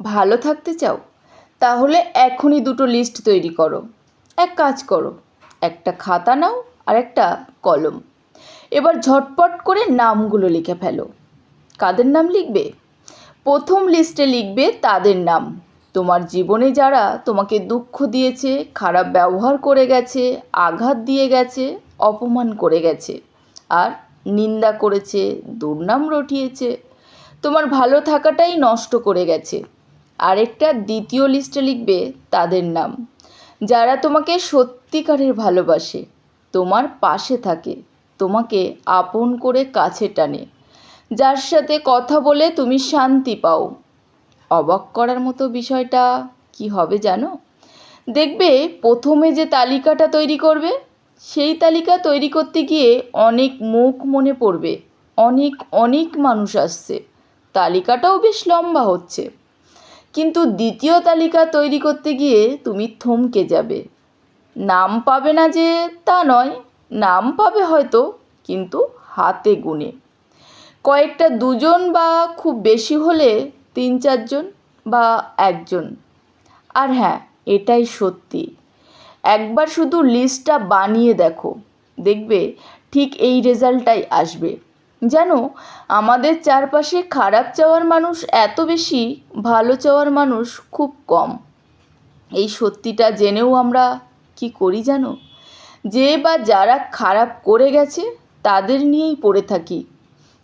ভালো থাকতে চাও? তাহলে এখনই দুটো লিস্ট তৈরি করো। এক কাজ করো, একটা খাতা নাও আর একটা কলম। এবার ঝটপট করে নামগুলো লিখে ফেলো। কাদের নাম লিখবে? প্রথম লিস্টে লিখবে তাদের নাম, তোমার জীবনে যারা তোমাকে দুঃখ দিয়েছে, খারাপ ব্যবহার করে গেছে, আঘাত দিয়ে গেছে, অপমান করে গেছে আর নিন্দা করেছে, দুর্নাম রটিয়েছে, তোমার ভালো থাকাটাই নষ্ট করে গেছে। আরেকটা দ্বিতীয় লিস্টে লিখবে তাদের নাম, যারা তোমাকে সত্যিকারের ভালোবাসে, তোমার পাশে থাকে, তোমাকে আপন করে কাছে টানে, যার সাথে কথা বলে তুমি শান্তি পাও। অবাক করার মতো বিষয়টা কি হবে জানো? দেখবে প্রথমে যে তালিকাটা তৈরি করবে, সেই তালিকা তৈরি করতে গিয়ে অনেক মুখ মনে পড়বে, অনেক অনেক মানুষ আসছে, তালিকাটাও বেশ লম্বা হচ্ছে। কিন্তু দ্বিতীয় তালিকা তৈরি করতে গিয়ে তুমি থমকে যাবে। নাম পাবে না যে তা নয়, নাম পাবে হয়তো, কিন্তু হাতে গুনে কয়েকটা, দুজন বা খুব বেশি হলে 3-4 জন বা একজন। আর হ্যাঁ, এটাই সত্যি, একবার শুধু লিস্টটা বানিয়ে দেখো, দেখবে ঠিক এই রেজাল্টটাই আসবে। জানো, আমাদের চারপাশে খারাপ চাওয়ার মানুষ এত বেশি, ভালো চাওয়ার মানুষ খুব কম। এই সত্যিটা জেনেও আমরা কি করি জানো? যে বা যারা খারাপ করে গেছে তাদের নিয়েই পড়ে থাকি।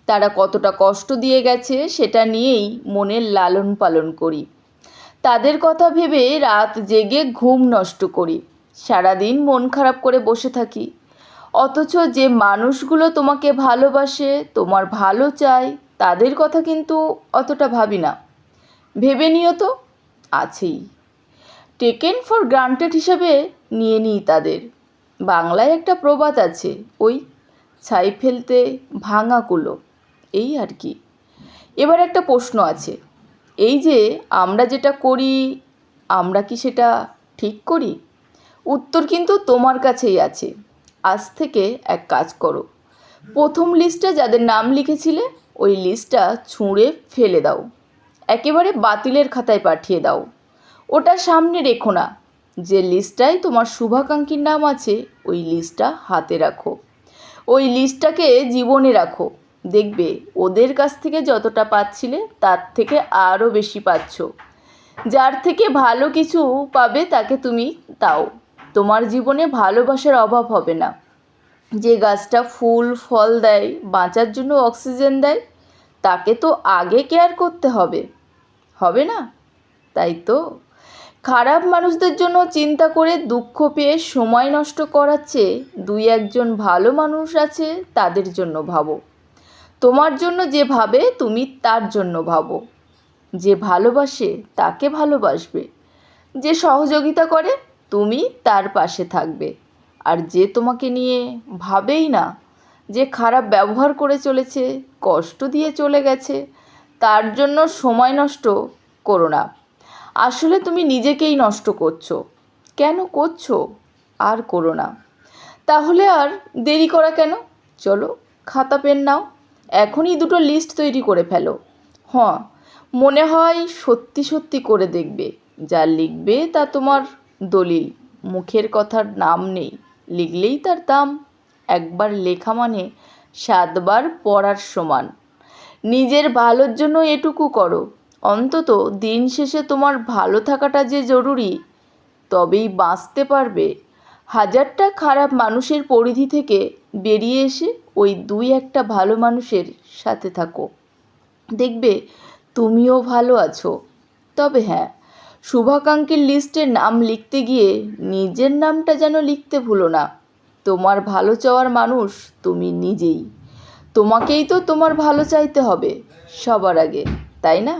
তারা কতটা কষ্ট দিয়ে গেছে সেটা নিয়েই মনের লালন পালন করি। তাদের কথা ভেবে রাত জেগে ঘুম নষ্ট করি, সারাদিন মন খারাপ করে বসে থাকি। অথচ যে মানুষগুলো তোমাকে ভালোবাসে, তোমার ভালো চায়, তাদের কথা কিন্তু অতটা ভাবি না। ভেবে নিও তো, আছেই, টেকেন ফর গ্রান্টেড হিসাবে নিয়ে নিই তাদের। বাংলায় একটা প্রবাদ আছে, ওই ছাই ফেলতে ভাঙা কুলো, এই আর কি। এবার একটা প্রশ্ন আছে, এই যে আমরা যেটা করি, আমরা কি সেটা ঠিক করি? উত্তর কিন্তু তোমার কাছেই আছে। আজ থেকে এক কাজ করো, প্রথম লিস্টে যাদের নাম লিখেছিলে ওই লিস্টটা ছুঁড়ে ফেলে দাও, একেবারে বাতিলের খাতায় পাঠিয়ে দাও। ওটা সামনে রেখো না। যে লিস্টটায় তোমার শুভাকাঙ্ক্ষীর নাম আছে ওই লিস্টটা হাতে রাখো, ওই লিস্টটাকে জীবনে রাখো। দেখবে ওদের কাছ থেকে যতটা পাচ্ছিলে তার থেকে আরও বেশি পাচ্ছ। যার থেকে ভালো কিছু পাবে তাকে তুমি দাও, তোমার জীবনে ভালোবাসার অভাব হবে না। যে গাছটা ফুল ফল দেয়, বাঁচার জন্য অক্সিজেন দেয়, তাকে তো আগে কেয়ার করতে হবে, হবে না? তাই তো খারাপ মানুষদের জন্য চিন্তা করে দুঃখ পেয়ে সময় নষ্ট করার চেয়ে 2-1 জন ভালো মানুষ আছে তাদের জন্য ভাবো। তোমার জন্য যে ভাবে তুমি তার জন্য ভাবো। যে ভালোবাসে তাকে ভালোবাসবে, যে সহযোগিতা করে তুমি তার পাশে থাকবে। আর যে তোমাকে নিয়ে ভাবেই না, যে খারাপ ব্যবহার করে চলেছে, কষ্ট দিয়ে চলে গেছে, তার জন্য সময় নষ্ট করো না। আসলে তুমি নিজেকেই নষ্ট করছো। কেন করছো? আর করো না। তাহলে আর দেরি করা কেন? চলো, খাতা পেন নাও, এখনই দুটো লিস্ট তৈরি করে ফেলো। হ্যাঁ, মনে হয় সত্যি সত্যি করে দেখবে, যা লিখবে তা তোমার দলিল, মুখের কথার নাম নেই, লিখলেই তার দাম। একবার লেখা মানে 7বার পড়ার সমান। নিজের ভালোর জন্য এটুকু করো, অন্তত দিন শেষে তোমার ভালো থাকাটা যে জরুরি, তবেই বাঁচতে পারবে। 1000টা খারাপ মানুষের পরিধি থেকে বেরিয়ে এসে ওই 2-1টা ভালো মানুষের সাথে থাকো, দেখবে তুমিও ভালো আছো। তবে হ্যাঁ, শুভাকাঙ্ক্ষীর লিস্টে নাম লিখতে গিয়ে নিজের নামটা যেন লিখতে ভুলো না। তোমার ভালো চাওয়ার মানুষ তুমি নিজেই, তোমাকেই তো তোমার ভালো চাইতে হবে সবার আগে, তাই না?